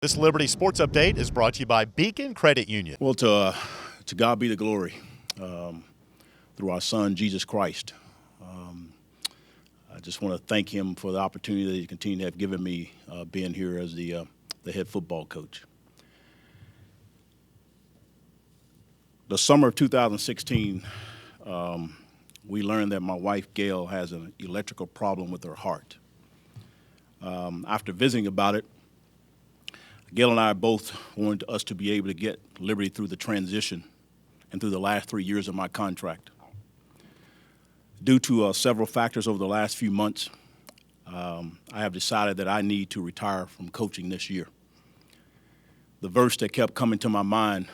This Liberty Sports Update is brought to you by Beacon Credit Union. Well, to God be the glory through our Son, Jesus Christ. I just want to thank him for the opportunity that he continued to have given me being here as the head football coach. The summer of 2016, we learned that my wife, Gail, has an electrical problem with her heart. After visiting about it, Gail and I both wanted us to be able to get Liberty through the transition and through the last 3 years of my contract. Due to several factors over the last few months, I have decided that I need to retire from coaching this year. The verse that kept coming to my mind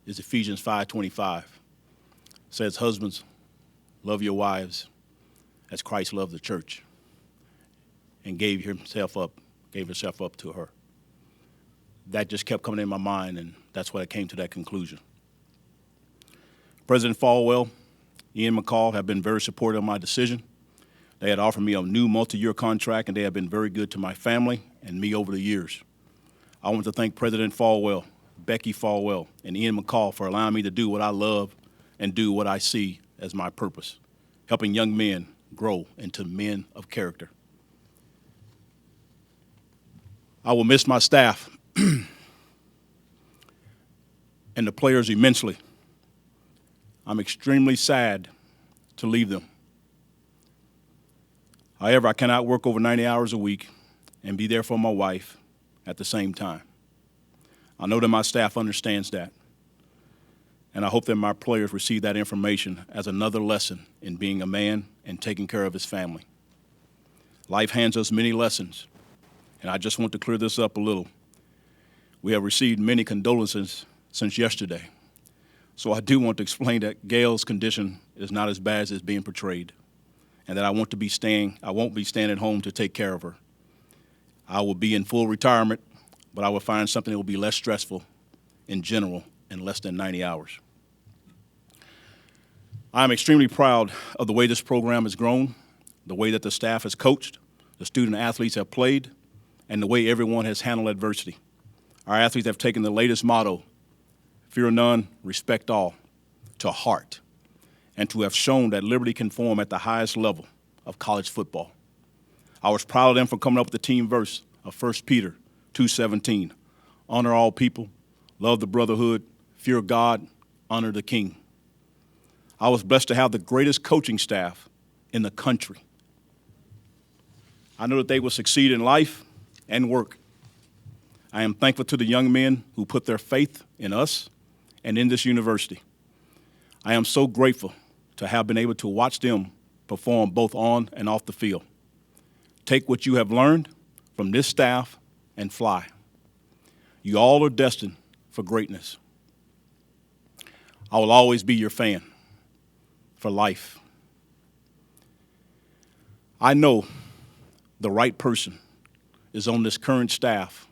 is Ephesians 5:25. It says, "Husbands, love your wives as Christ loved the church and gave herself up to her." That just kept coming in my mind, and that's why I came to that conclusion. President Falwell, Ian McCall have been very supportive of my decision. They had offered me a new multi-year contract, and they have been very good to my family and me over the years. I want to thank President Falwell, Becky Falwell, and Ian McCall for allowing me to do what I love and do what I see as my purpose, helping young men grow into men of character. I will miss my staff and the players immensely. I'm extremely sad to leave them. However, I cannot work over 90 hours a week and be there for my wife at the same time. I know that my staff understands that, and I hope that my players receive that information as another lesson in being a man and taking care of his family. Life hands us many lessons, and I just want to clear this up a little. We have received many condolences since yesterday. So I do want to explain that Gail's condition is not as bad as it's being portrayed, and that I won't be staying at home to take care of her. I will be in full retirement, but I will find something that will be less stressful in general in less than 90 hours. I'm extremely proud of the way this program has grown, the way that the staff has coached, the student athletes have played, and the way everyone has handled adversity. Our athletes have taken the latest motto, fear none, respect all, to heart, and to have shown that Liberty can form at the highest level of college football. I was proud of them for coming up with the team verse of 1 Peter 2:17. Honor all people, love the brotherhood, fear God, honor the king. I was blessed to have the greatest coaching staff in the country. I know that they will succeed in life and work. I am thankful to the young men who put their faith in us and in this university. I am so grateful to have been able to watch them perform both on and off the field. Take what you have learned from this staff and fly. You all are destined for greatness. I will always be your fan for life. I know the right person is on this current staff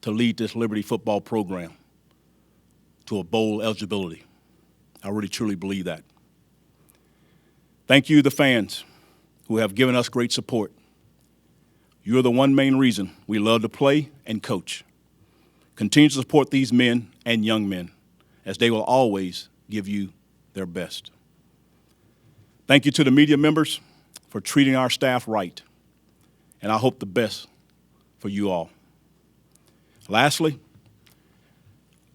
to lead this Liberty football program to a bowl eligibility. I really, truly believe that. Thank you, the fans, who have given us great support. You're the one main reason we love to play and coach. Continue to support these men and young men, as they will always give you their best. Thank you to the media members for treating our staff right, and I hope the best for you all. Lastly,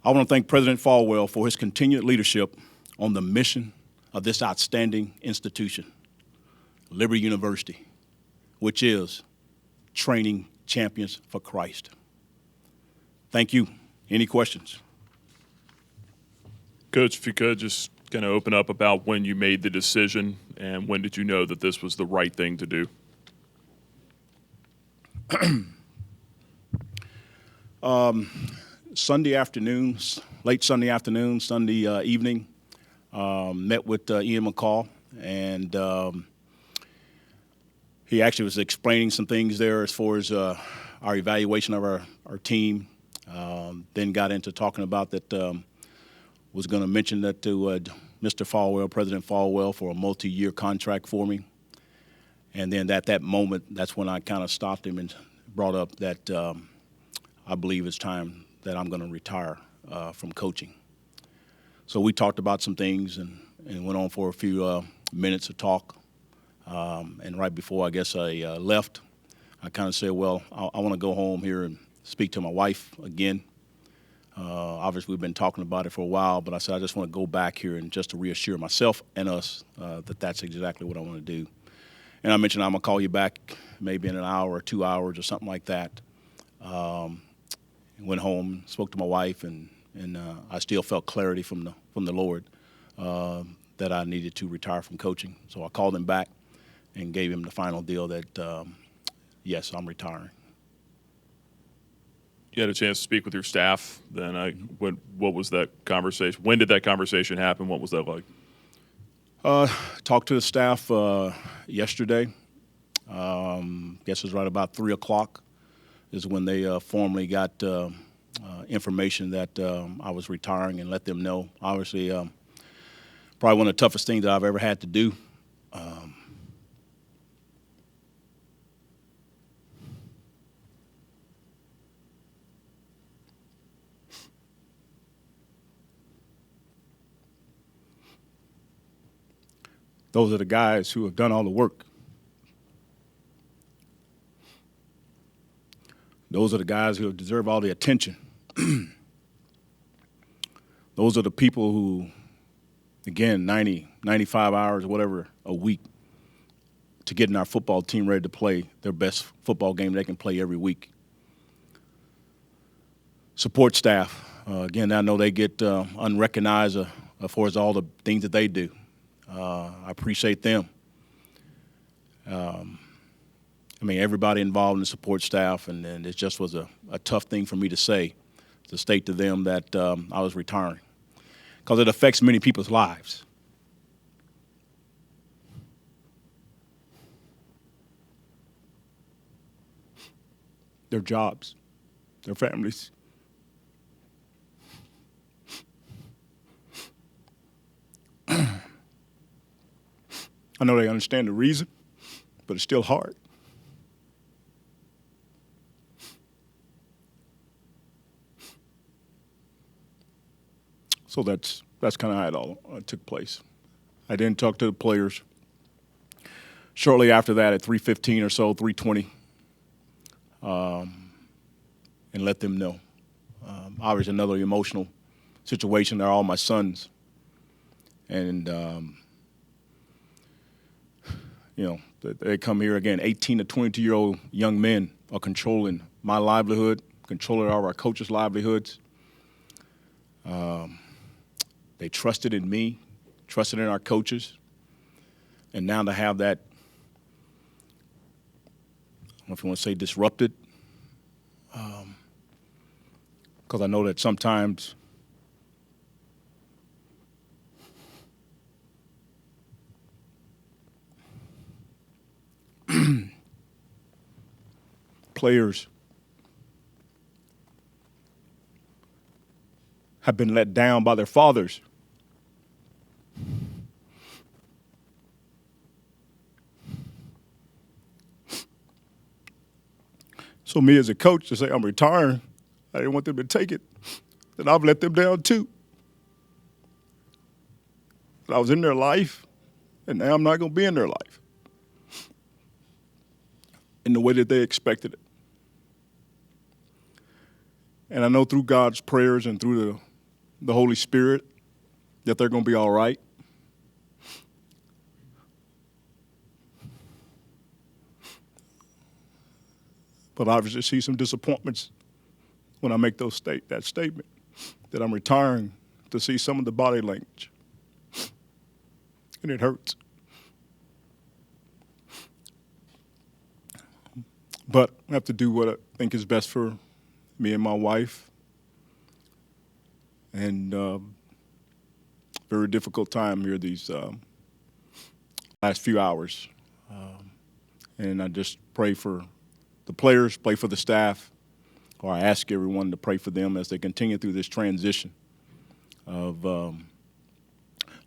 I want to thank President Falwell for his continued leadership on the mission of this outstanding institution, Liberty University, which is training champions for Christ. Thank you. Any questions? Coach, if you could just kind of open up about when you made the decision and when did you know that this was the right thing to do? Sunday afternoon, late Sunday afternoon, Sunday evening, met with Ian McCall, and he actually was explaining some things there as far as our evaluation of our team. Then got into talking about that, was going to mention that to Mr. Falwell, President Falwell, for a multi-year contract for me. And then at that moment, that's when I kind of stopped him and brought up that I believe it's time that I'm going to retire from coaching. So we talked about some things and went on for a few minutes of talk. And right before I guess I left, I kind of said, well, I want to go home here and speak to my wife again. Obviously, we've been talking about it for a while, but I said I just want to go back here and just to reassure myself and us that that's exactly what I want to do. And I mentioned I'm going to call you back maybe in an hour or 2 hours or something like that. Went home, spoke to my wife, and I still felt clarity from the Lord that I needed to retire from coaching. So I called him back and gave him the final deal that, yes, I'm retiring. You had a chance to speak with your staff then. What was that conversation? When did that conversation happen? What was that like? Talked to the staff yesterday. Guess it was right about 3 o'clock is when they formally got information that I was retiring and let them know. Obviously, probably one of the toughest things that I've ever had to do. Those are the guys who have done all the work. Those are the guys who deserve all the attention. Those are the people who, again, 90, 95 hours or whatever a week to getting our football team ready to play their best football game they can play every week. Support staff, again, I know they get unrecognized as far as all the things that they do. I appreciate them. I mean, everybody involved in the support staff, and it just was a tough thing for me to say, to state to them that I was retiring, because it affects many people's lives. Their jobs, their families. I know they understand the reason, but it's still hard. So that's kind of how it all took place. I then talked to the players. Shortly after that, at 3:15 or so, 3:20, and let them know. Obviously, another emotional situation. They're all my sons, and they come here again. 18 to 22-year-old young men are controlling my livelihood, controlling all of our coaches' livelihoods. They trusted in me, trusted in our coaches, and now to have that, I don't know if you want to say disrupted, because I know that sometimes players have been let down by their fathers. So me as a coach to say I'm retiring, I didn't want them to take it, that I've let them down too. That I was in their life, and now I'm not going to be in their life in the way that they expected it. And I know through God's prayers and through the Holy Spirit that they're going to be all right. But obviously see some disappointments when I make that statement, that I'm retiring, to see some of the body language. And it hurts. But I have to do what I think is best for me and my wife. And very difficult time here these last few hours. And I just pray for the players, pray for the staff, or I ask everyone to pray for them as they continue through this transition of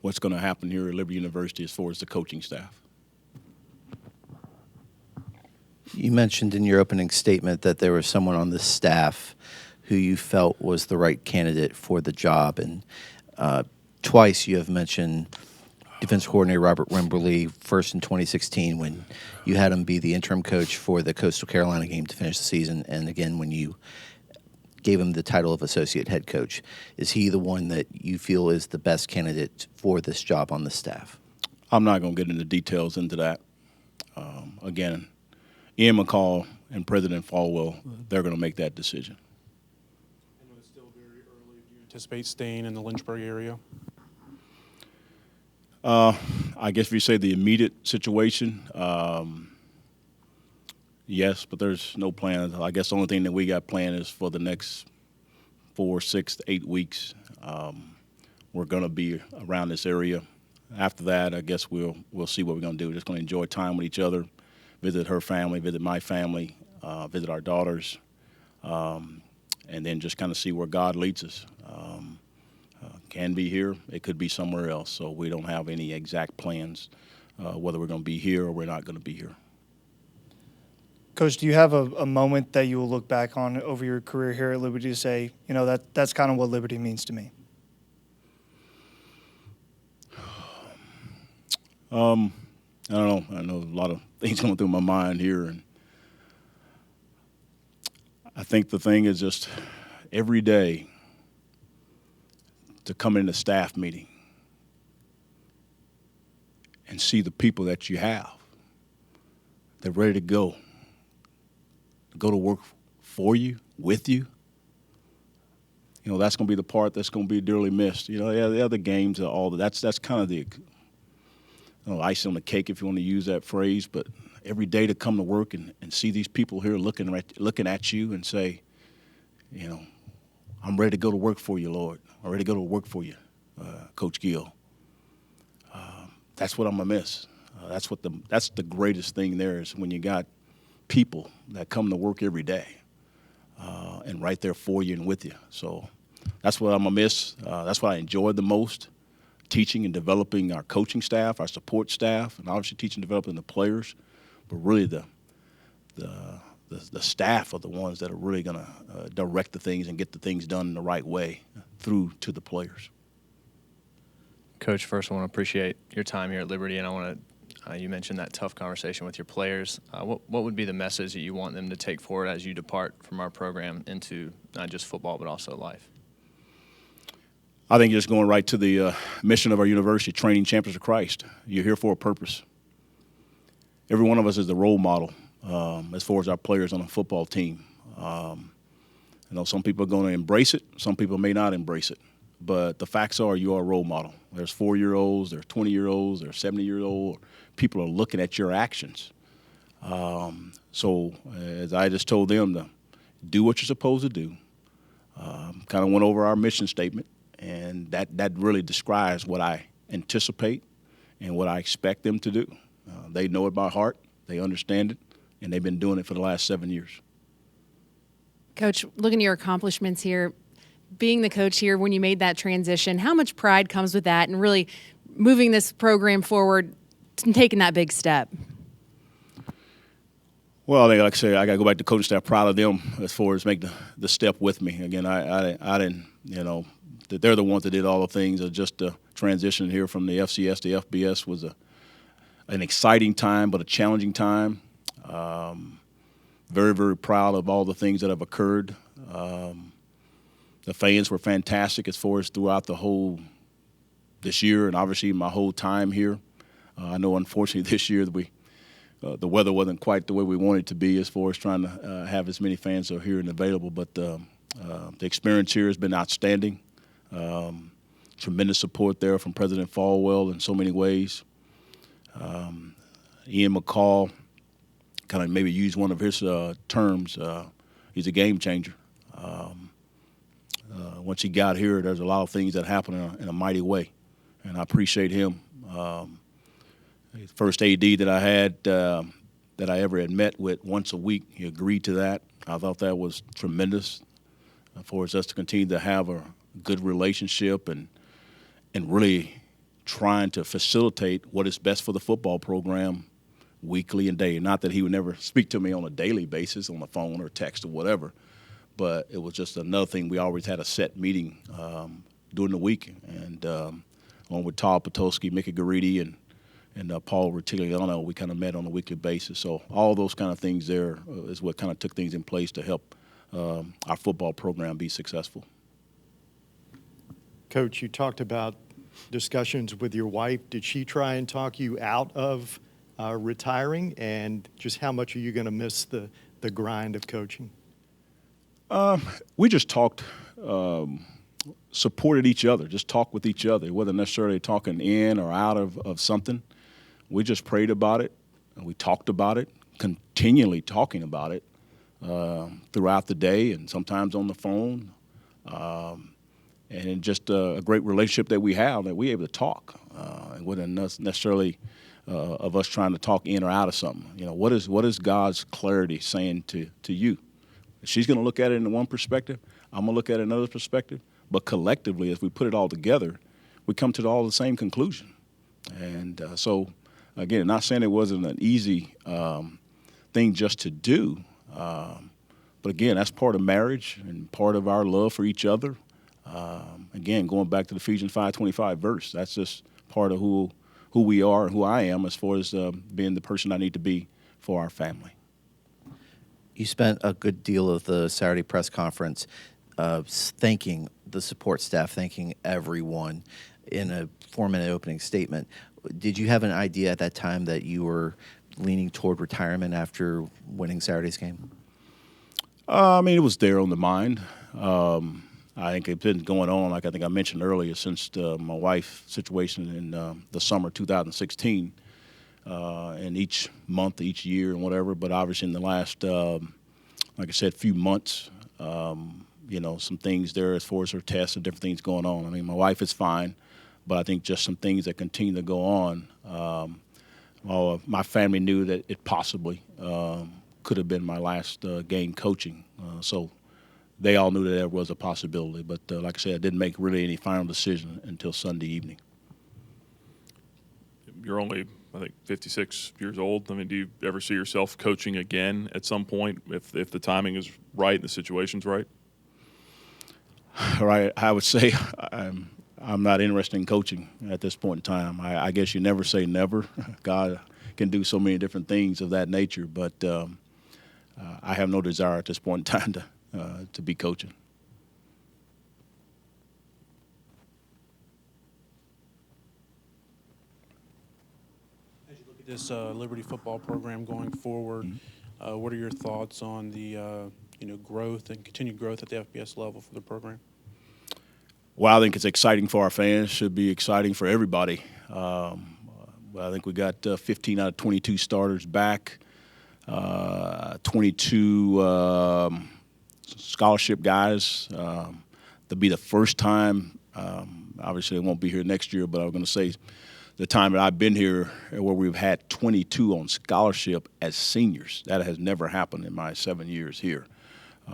what's going to happen here at Liberty University as far as the coaching staff. You mentioned in your opening statement that there was someone on the staff who you felt was the right candidate for the job, and twice you have mentioned defense coordinator Robert Wimberly, first in 2016 when you had him be the interim coach for the Coastal Carolina game to finish the season, and again when you gave him the title of associate head coach. Is he the one that you feel is the best candidate for this job on the staff? I'm not going to get into details into that. Again, Ian McCall and President Falwell, they're going to make that decision. I know it's still very early. Do you anticipate staying in the Lynchburg area? I guess if you say the immediate situation, yes, but there's no plans. I guess the only thing that we got planned is for the next 4, 6 to 8 weeks. We're going to be around this area. After that, I guess we'll see what we're going to do. We're just going to enjoy time with each other, visit her family, visit my family, visit our daughters, and then just kind of see where God leads us. Can be here. It could be somewhere else. So we don't have any exact plans whether we're going to be here or we're not going to be here. Coach, do you have a moment that you will look back on over your career here at Liberty to say, you know, that's kind of what Liberty means to me? I don't know. I know a lot of things going through my mind here, and I think the thing is just every day to come in a staff meeting and see the people that you have. They're ready to go to work for you, with you. You know, that's going to be the part that's going to be dearly missed. You know, yeah, the other games are all that's kind of the icing on the cake, if you want to use that phrase. But every day to come to work and see these people here looking at you and say, you know, I'm ready to go to work for you, Lord. I'm ready to go to work for you, Coach Gill. That's what I'm gonna miss. That's the greatest thing there is when you got people that come to work every day and right there for you and with you. So that's what I'm gonna miss. That's what I enjoyed the most. Teaching and developing our coaching staff, our support staff, and obviously teaching and developing the players, but really the staff are the ones that are really going to direct the things and get the things done in the right way through to the players. Coach, first I want to appreciate your time here at Liberty, and I want to, you mentioned that tough conversation with your players. What would be the message that you want them to take forward as you depart from our program into not just football but also life? I think just going right to the mission of our university, training champions of Christ. You're here for a purpose. Every one of us is the role model as far as our players on a football team. You know, some people are going to embrace it. Some people may not embrace it. But the facts are you are a role model. There's 4-year-olds, there's 20-year-olds, there's 70-year-olds. People are looking at your actions. So as I just told them to do what you're supposed to do, kind of went over our mission statement. And that really describes what I anticipate and what I expect them to do. They know it by heart, they understand it, and they've been doing it for the last 7 years. Coach, looking at your accomplishments here, being the coach here when you made that transition, how much pride comes with that and really moving this program forward and taking that big step? Well, I think, like I say, I got to go back to coaching staff, proud of them as far as making the step with me. Again, I didn't, you know, that they're the ones that did all the things. Just the transition here from the FCS to FBS was an exciting time, but a challenging time. Very, very proud of all the things that have occurred. The fans were fantastic as far as throughout this year, and obviously my whole time here. I know, unfortunately, this year the weather wasn't quite the way we wanted it to be as far as trying to have as many fans are here and available. But the experience here has been outstanding. Tremendous support there from President Falwell in so many ways. Ian McCall kind of maybe used one of his terms. He's a game changer. Once he got here, there's a lot of things that happen in a mighty way, and I appreciate him. First AD that I had that I ever had met with once a week, he agreed to that. I thought that was tremendous for us to continue to have a good relationship and really trying to facilitate what is best for the football program weekly and daily. Not that he would never speak to me on a daily basis on the phone or text or whatever, but it was just another thing. We always had a set meeting during the week, and along with Todd Patosky, Mickey Garidi, and Paul Rutigliano, we kind of met on a weekly basis. So all those kind of things there is what kind of took things in place to help our football program be successful. Coach, you talked about discussions with your wife. Did she try and talk you out of retiring? And just how much are you going to miss the grind of coaching? We just talked, supported each other, just talked with each other. It wasn't necessarily talking in or out of something. We just prayed about it, and we talked about it, continually talking about it throughout the day and sometimes on the phone. And just a great relationship that we have, that we're able to talk. It wasn't necessarily of us trying to talk in or out of something. You know, what is God's clarity saying to you? She's going to look at it in one perspective. I'm going to look at it in another perspective. But collectively, as we put it all together, we come to all the same conclusion. And so, again, not saying it wasn't an easy thing just to do, but again, that's part of marriage and part of our love for each other. Again, going back to the Ephesians 5:25 verse, that's just part of who we are and who I am as far as being the person I need to be for our family. You spent a good deal of the Saturday press conference thanking the support staff, thanking everyone in a 4-minute opening statement. Did you have an idea at that time that you were leaning toward retirement after winning Saturday's game? I mean, it was there on the mind. I think it's been going on, like I think I mentioned earlier, since my wife's situation in the summer 2016, and each month, each year, and whatever. But obviously, in the last, like I said, few months, you know, some things there as far as her tests and different things going on. I mean, my wife is fine, but I think just some things that continue to go on. My family knew that it possibly could have been my last game coaching, so they all knew that there was a possibility. But like I said, I didn't make really any final decision until Sunday evening. You're only, I think, 56 years old. I mean, do you ever see yourself coaching again at some point if the timing is right and the situation's right? Right, I would say I'm not interested in coaching at this point in time. I guess you never say never. God can do so many different things of that nature, but I have no desire at this point in time to be coaching. As you look at this Liberty football program going forward, what are your thoughts on the growth and continued growth at the FBS level for the program? Well, I think it's exciting for our fans. Should be exciting for everybody. I think we got 15 out of 22 starters back, 22 scholarship guys. To be the first time, obviously it won't be here next year, but I'm going to say the time that I've been here where we've had 22 on scholarship as seniors. That has never happened in my 7 years here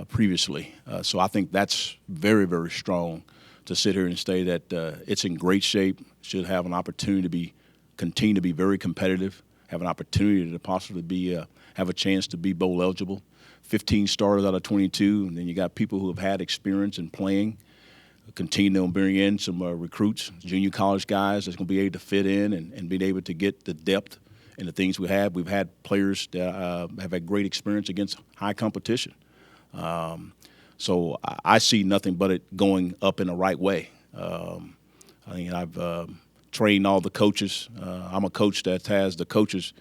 previously. So I think that's very, very strong to sit here and say that it's in great shape, should have an opportunity to continue to be very competitive, have an opportunity to possibly have a chance to be bowl eligible. 15 starters out of 22, and then you got people who have had experience in playing. Continue to bring in some recruits, junior college guys that's going to be able to fit in and be able to get the depth and the things we have. We've had players that have had great experience against high competition. So I see nothing but it going up in the right way. I think I've trained all the coaches. I'm a coach that has the coaches.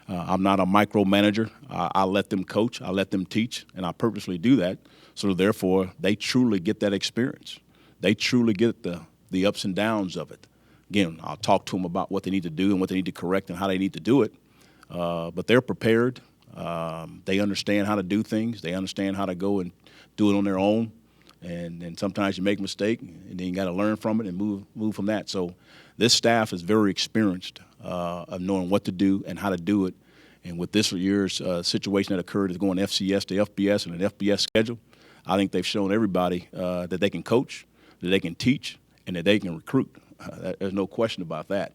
I'm not a micromanager. I let them coach. I let them teach, and I purposely do that. So therefore, they truly get that experience. They truly get the ups and downs of it. Again, I'll talk to them about what they need to do and what they need to correct and how they need to do it. But they're prepared. They understand how to do things. They understand how to go and do it on their own. And sometimes you make a mistake, and then you got to learn from it and move from that. So this staff is very experienced of knowing what to do and how to do it. And with this year's situation that occurred is going FCS to FBS and an FBS schedule, I think they've shown everybody that they can coach, that they can teach, and that they can recruit. There's no question about that.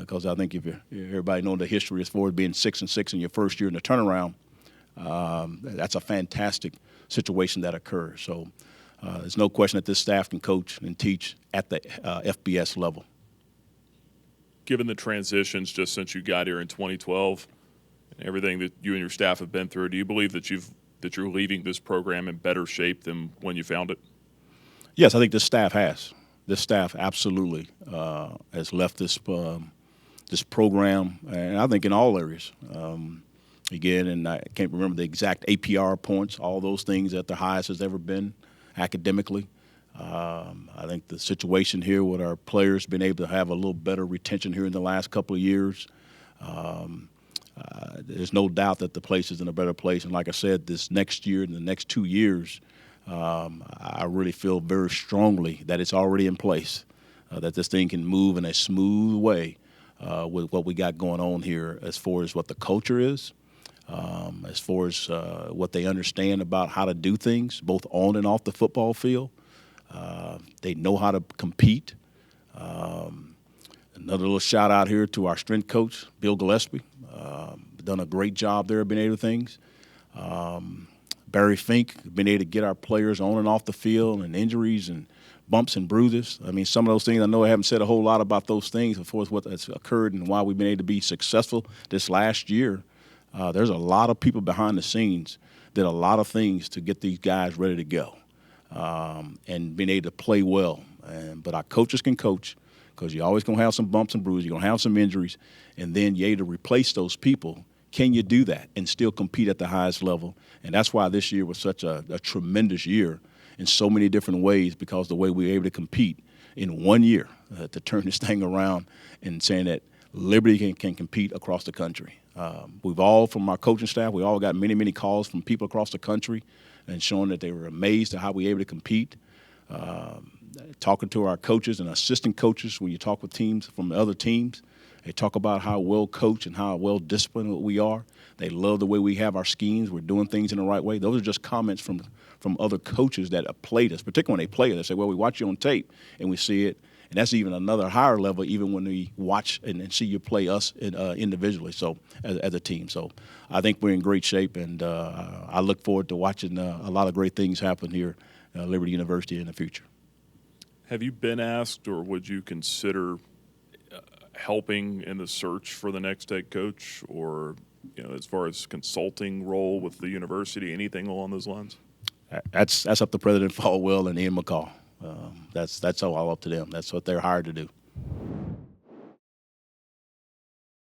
because I think if everybody knows the history as far as being 6-6 in your first year in the turnaround, that's a fantastic situation that occurs. So there's no question that this staff can coach and teach at the FBS level. Given the transitions just since you got here in 2012 and everything that you and your staff have been through, do you believe that you're leaving this program in better shape than when you found it? Yes, I think this staff has. This staff absolutely has left this program, and I think in all areas. Again, and I can't remember the exact APR points, all those things at the highest has ever been academically. I think the situation here with our players being able to have a little better retention here in the last couple of years, there's no doubt that the place is in a better place. And like I said, this next year and the next 2 years, I really feel very strongly that it's already in place, that this thing can move in a smooth way with what we got going on here as far as what the culture is, as far as what they understand about how to do things, both on and off the football field. They know how to compete. Another little shout out here to our strength coach, Bill Gillespie. Done a great job there, being able to do things. Barry Fink, been able to get our players on and off the field, and injuries and bumps and bruises. I mean, some of those things, I know I haven't said a whole lot about those things as far as what has occurred and why we've been able to be successful this last year. There's a lot of people behind the scenes did a lot of things to get these guys ready to go and being able to play well. But our coaches can coach, because you're always going to have some bumps and bruises. You're going to have some injuries, and then you're able to replace those people. Can you do that and still compete at the highest level? And that's why this year was such a tremendous year in so many different ways, because the way we were able to compete in 1 year to turn this thing around and saying that Liberty can compete across the country. We've all, from our coaching staff, we all got many, many calls from people across the country and showing that they were amazed at how we were able to compete. Talking to our coaches and assistant coaches, when you talk with teams from the other teams, they talk about how well coached and how well disciplined we are. They love the way we have our schemes. We're doing things in the right way. Those are just comments from other coaches that have played us, particularly when they play us. They say, well, we watch you on tape and we see it. And that's even another higher level, even when we watch and see you play us individually, so as a team. So I think we're in great shape, and I look forward to watching a lot of great things happen here at Liberty University in the future. Have you been asked, or would you consider helping in the search for the next head coach, or as far as consulting role with the university, anything along those lines? That's up to President Falwell and Ian McCall. That's all up to them. That's what they're hired to do.